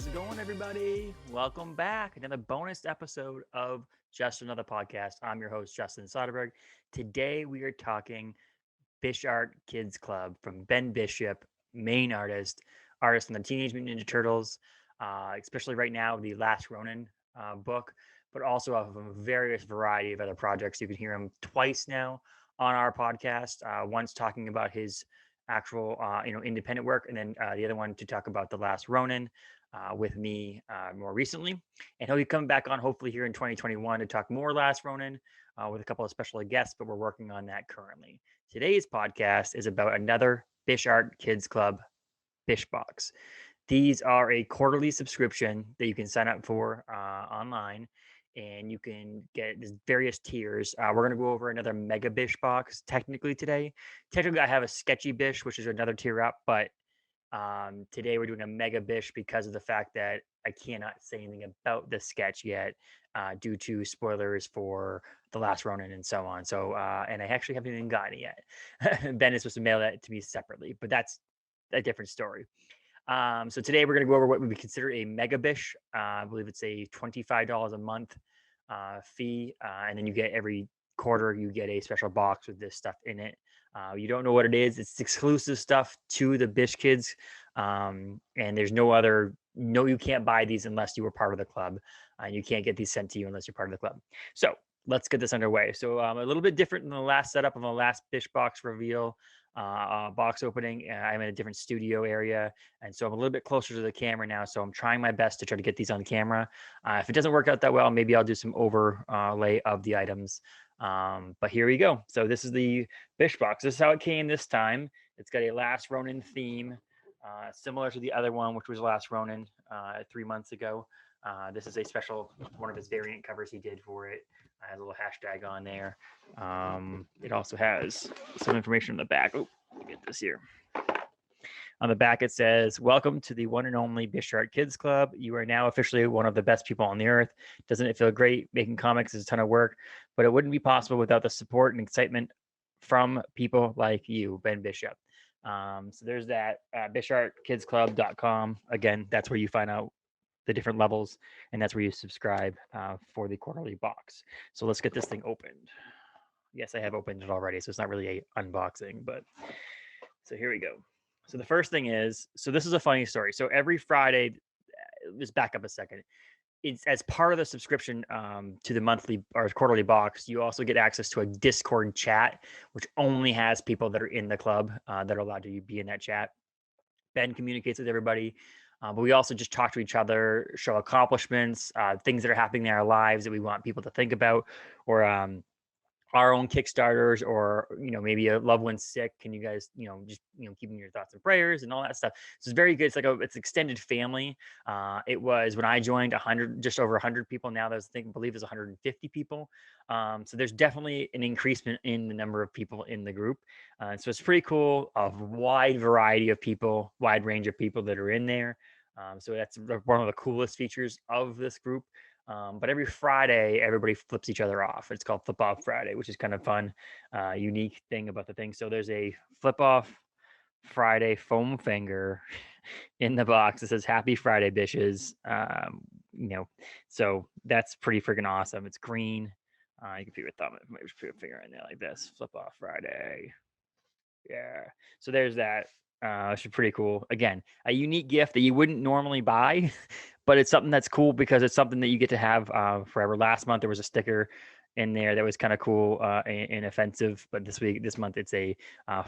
How's it going, everybody? Welcome back. Another bonus episode of Just Another Podcast. I'm your host, Justin Soderberg. Today, we are talking Bishart Kids Club from Ben Bishop, main artist in the Teenage Mutant Ninja Turtles, especially right now, the Last Ronin book, but also of a various variety of other projects. You can hear him twice now on our podcast. Once talking about his actual, independent work, and then the other one to talk about the Last Ronin with me more recently. And he'll be coming back on hopefully here in 2021 to talk more Last Ronin with a couple of special guests, but we're working on that currently. Today's podcast is about another Bishart Kids Club Bish box. These are a quarterly subscription that you can sign up for online, and you can get various tiers. We're going to go over another Mega Bish box technically today. Technically, I have a Sketchy Bish, which is another tier up, but today we're doing a Mega Bish because of the fact that I cannot say anything about the sketch yet due to spoilers for The Last Ronin and so on. So, and I actually haven't even gotten it yet. Ben is supposed to mail that to me separately, but that's a different story. So today we're going to go over what we consider a Mega Bish. I believe it's a $25 a month fee, and then you get every quarter you get a special box with this stuff in it. You don't know what it is. It's exclusive stuff to the Bish Kids, and there's you can't buy these unless you were part of the club. You can't get these sent to you unless you're part of the club. So let's get this underway. So a little bit different than the last setup of the last Bish box reveal. Box opening. I'm in a different studio area, and so I'm a little bit closer to the camera now. So I'm trying my best to try to get these on camera. If it doesn't work out that well, maybe I'll do some overlay of the items. But here we go. So this is the Bish box. This is how it came this time. It's got a Last Ronin theme, similar to the other one, which was Last Ronin 3 months ago. This is a special one of his variant covers he did for it. Has a little hashtag on there. It also has some information on the back. Oh, let me get this here. On the back, it says, "Welcome to the one and only Bishart Kids Club. You are now officially one of the best people on the earth. Doesn't it feel great? Making comics is a ton of work, but it wouldn't be possible without the support and excitement from people like you, Ben Bishop." So there's that. BishartKidsClub.com. Again, that's where you find out the different levels, and that's where you subscribe for the quarterly box. So let's get this thing opened. Yes, I have opened it already, so it's not really a unboxing, but so here we go. So the first thing is, so this is a funny story. So every Friday, just back up a second. It's as part of the subscription to the monthly or quarterly box, you also get access to a Discord chat, which only has people that are in the club that are allowed to be in that chat. Ben communicates with everybody. But we also just talk to each other, show accomplishments, things that are happening in our lives that we want people to think about, or our own Kickstarters, or maybe a loved one's sick. Can you guys just keeping your thoughts and prayers and all that stuff. So it's very good. It's like it's extended family. It was when I joined 100, just over 100 people. Now there's I believe there's 150 people. So there's definitely an increasement in the number of people in the group. So it's pretty cool. A wide variety of people, wide range of people that are in there. So that's one of the coolest features of this group. But every Friday, everybody flips each other off. It's called Flip Off Friday, which is kind of fun, unique thing about the thing. So there's a Flip Off Friday foam finger in the box. It says Happy Friday, Bishes. So that's pretty freaking awesome. It's green. You can put your thumb, maybe just put your finger in there like this. Flip Off Friday. Yeah. So there's that. Which is pretty cool. Again, a unique gift that you wouldn't normally buy, but it's something that's cool because it's something that you get to have forever. Last month there was a sticker in there that was kind of cool and offensive, but this month it's a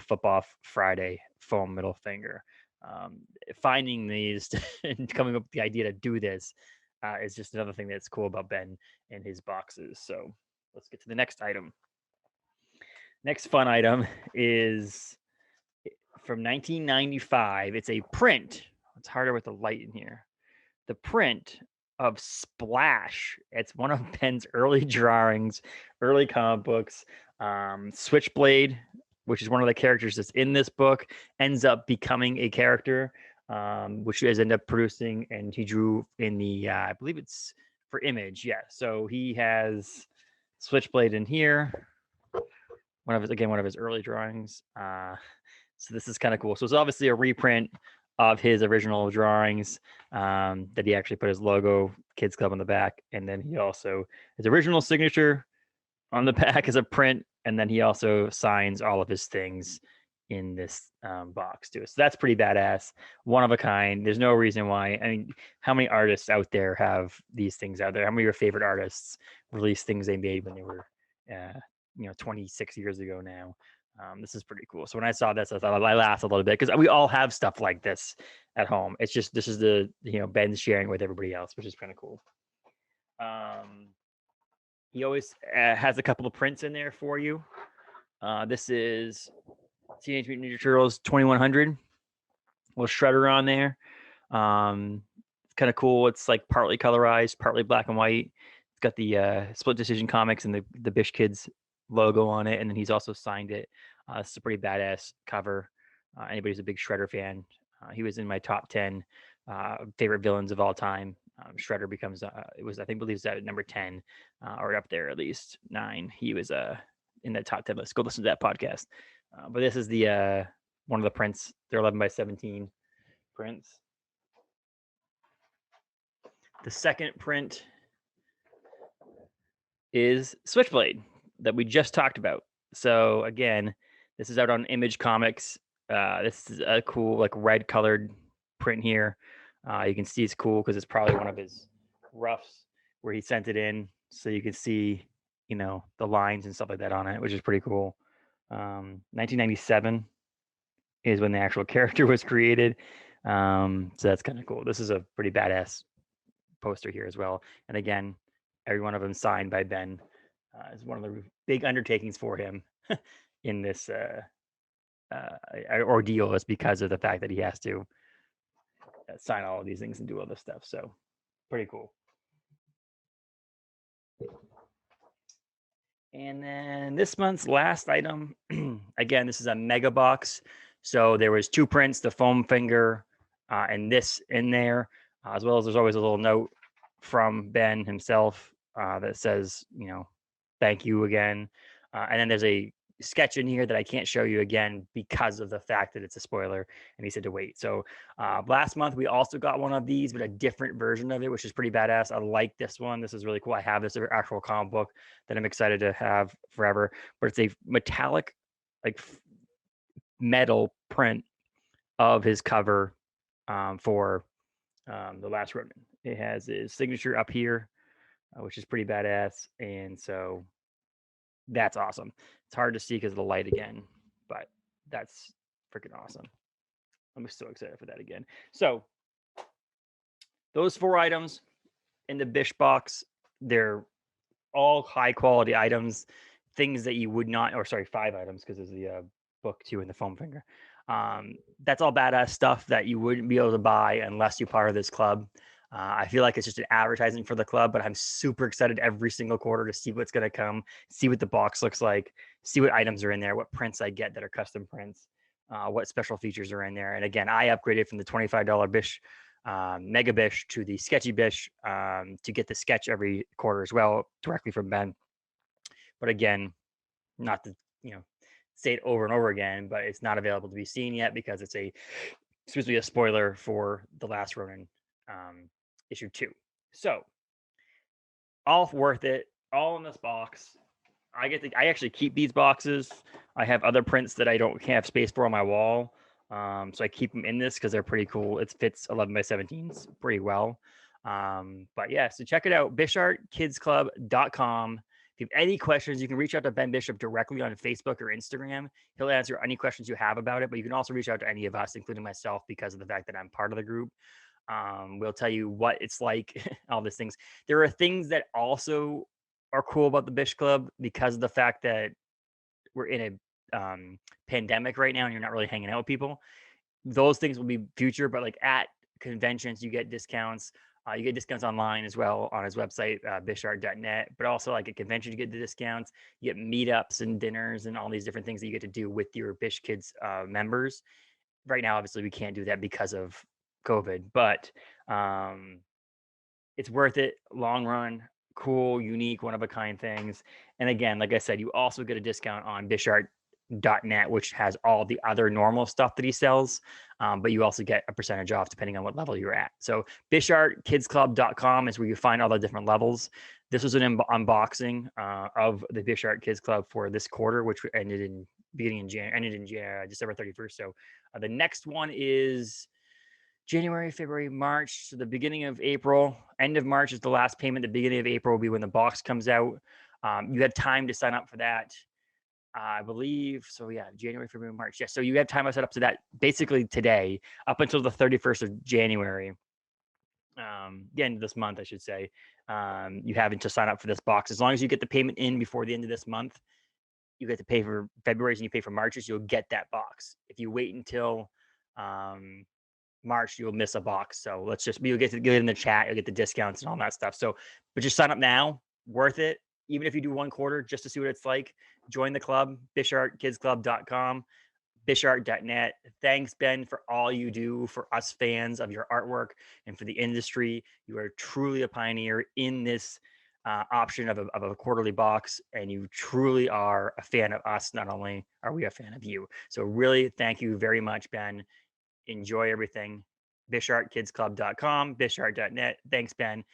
Flip Off Friday foam middle finger. Finding these and coming up with the idea to do this is just another thing that's cool about Ben and his boxes. So let's get to the next item. Next fun item is from 1995. It's a print. It's harder with the light in here. The print of Splash. It's one of Ben's early drawings, early comic books. Switchblade, which is one of the characters that's in this book, ends up becoming a character, which he has ended up producing, and he drew in the, I believe it's for Image. Yeah. So he has Switchblade in here. One of his early drawings. So this is kind of cool. So it's obviously a reprint of his original drawings, that he actually put his logo, Kids Club, on the back. And then he also, his original signature on the back is a print. And then he also signs all of his things in this box too. So that's pretty badass. One of a kind. There's no reason why. I mean, how many artists out there have these things out there? How many of your favorite artists release things they made when they were, 26 years ago now? This is pretty cool. So when I saw this, I thought I laughed a little bit because we all have stuff like this at home. It's just this is the Ben's sharing with everybody else, which is kind of cool. He always has a couple of prints in there for you. This is Teenage Mutant Ninja Turtles 2100. Little Shredder on there. It's kind of cool. It's like partly colorized, partly black and white. It's got the Split Decision Comics and the Bish Kids logo on it, and then he's also signed it. It's a pretty badass cover. Anybody who's a big Shredder fan, he was in my top 10 favorite villains of all time. Shredder becomes I believe at number 10 or up there at least 9. He was in that top 10 list. Go listen to that podcast. But this is the one of the prints. They're 11 by 17 prints. The second print is Switchblade that we just talked about. So again, this is out on Image Comics. This is a cool like red colored print here. You can see it's cool because it's probably one of his roughs where he sent it in, so you can see the lines and stuff like that on it, which is pretty cool. 1997 is when the actual character was created. So that's kind of cool. This is a pretty badass poster here as well. And again, every one of them signed by Ben. It's one of the big undertakings for him in this ordeal is because of the fact that he has to sign all of these things and do all this stuff. So pretty cool. And then this month's last item, again, this is a mega box. So there was 2 prints, the foam finger and this in there, as well as there's always a little note from Ben himself that says, thank you again. And then there's a sketch in here that I can't show you again because of the fact that it's a spoiler and he said to wait. So last month we also got one of these, but a different version of it, which is pretty badass. I like this one. This is really cool. I have this actual comic book that I'm excited to have forever, but it's a metallic like metal print of his cover for the Last Ronin. It has his signature up here, which is pretty badass. And so that's awesome. It's hard to see because of the light again, but that's freaking awesome. I'm so excited for that again. So those 4 items in the Bish box, they're all high quality items, things that you would not, or sorry, 5 items because there's the book too and the foam finger. That's all badass stuff that you wouldn't be able to buy unless you're part of this club. I feel like it's just an advertising for the club, but I'm super excited every single quarter to see what's going to come, see what the box looks like, see what items are in there, what prints I get that are custom prints, what special features are in there. And again, I upgraded from the $25 Bish Mega Bish to the Sketchy Bish to get the sketch every quarter as well, directly from Ben. But again, not to say it over and over again, but it's not available to be seen yet because it's supposedly a spoiler for the Last Ronin issue 2. So all worth it, all in this box. I actually keep these boxes. I have other prints that I don't have space for on my wall. So I keep them in this because they're pretty cool. It fits 11 by 17s pretty well. But yeah, so check it out, BishartKidsClub.com. If you have any questions, you can reach out to Ben Bishop directly on Facebook or Instagram. He'll answer any questions you have about it, but you can also reach out to any of us, including myself, because of the fact that I'm part of the group. We'll tell you what it's like, all these things. There are things that also are cool about the Bish Club because of the fact that we're in a pandemic right now and you're not really hanging out with people. Those things will be future, but like at conventions, you get discounts. You get discounts online as well on his website, bishart.net, but also like at convention, you get the discounts. You get meetups and dinners and all these different things that you get to do with your Bish Kids members. Right now, obviously, we can't do that because of COVID, but it's worth it long run. Cool, unique, one of a kind things. And again, like I said, you also get a discount on Bishart Bishart.net, which has all the other normal stuff that he sells. But you also get a percentage off depending on what level you're at. So BishartKidsClub.com is where you find all the different levels. This was an unboxing of the Bishart Kids Club for this quarter, which ended in December 31st. So the next one is January, February, March, so the beginning of April. End of March is the last payment. The beginning of April will be when the box comes out. You have time to sign up for that, I believe. So yeah, January, February, March. Yeah, so you have time to set up to that basically today up until the 31st of January. The end of this month, I should say. You have to sign up for this box. As long as you get the payment in before the end of this month, you get to pay for February's and you pay for March's, you'll get that box. If you wait until March, you'll miss a box. So you'll get it in the chat, you'll get the discounts and all that stuff. So, but just sign up now, worth it. Even if you do one quarter, just to see what it's like, join the club, BishartKidsClub.com, Bishart.net. Thanks, Ben, for all you do for us fans of your artwork and for the industry. You are truly a pioneer in this option of a quarterly box, and you truly are a fan of us. Not only are we a fan of you. So really, thank you very much, Ben. Enjoy everything. BishartKidsClub.com, Bishart.net. Thanks, Ben.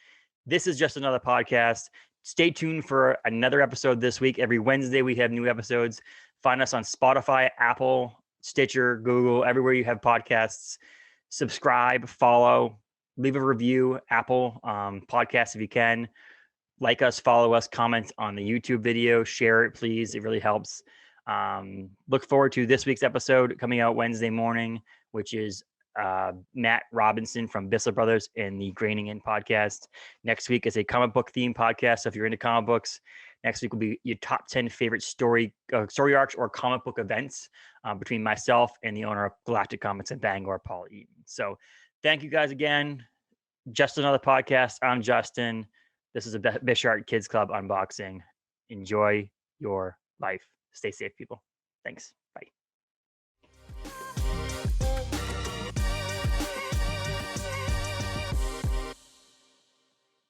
This is just another podcast. Stay tuned for another episode this week. Every Wednesday, we have new episodes. Find us on Spotify, Apple, Stitcher, Google, everywhere you have podcasts. Subscribe, follow, leave a review, Apple podcast if you can. Like us, follow us, comment on the YouTube video, share it, please. It really helps. Look forward to this week's episode coming out Wednesday morning, which is Matt Robinson from Bissell Brothers and the Graining In podcast. Next week is a comic book theme podcast. So if you're into comic books, next week will be your top 10 favorite story arcs or comic book events between myself and the owner of Galactic Comics in Bangor, Paul Eaton. So thank you guys again. Just another podcast. I'm Justin. This is a Bishart Kids Club unboxing. Enjoy your life. Stay safe, people. Thanks. Bye.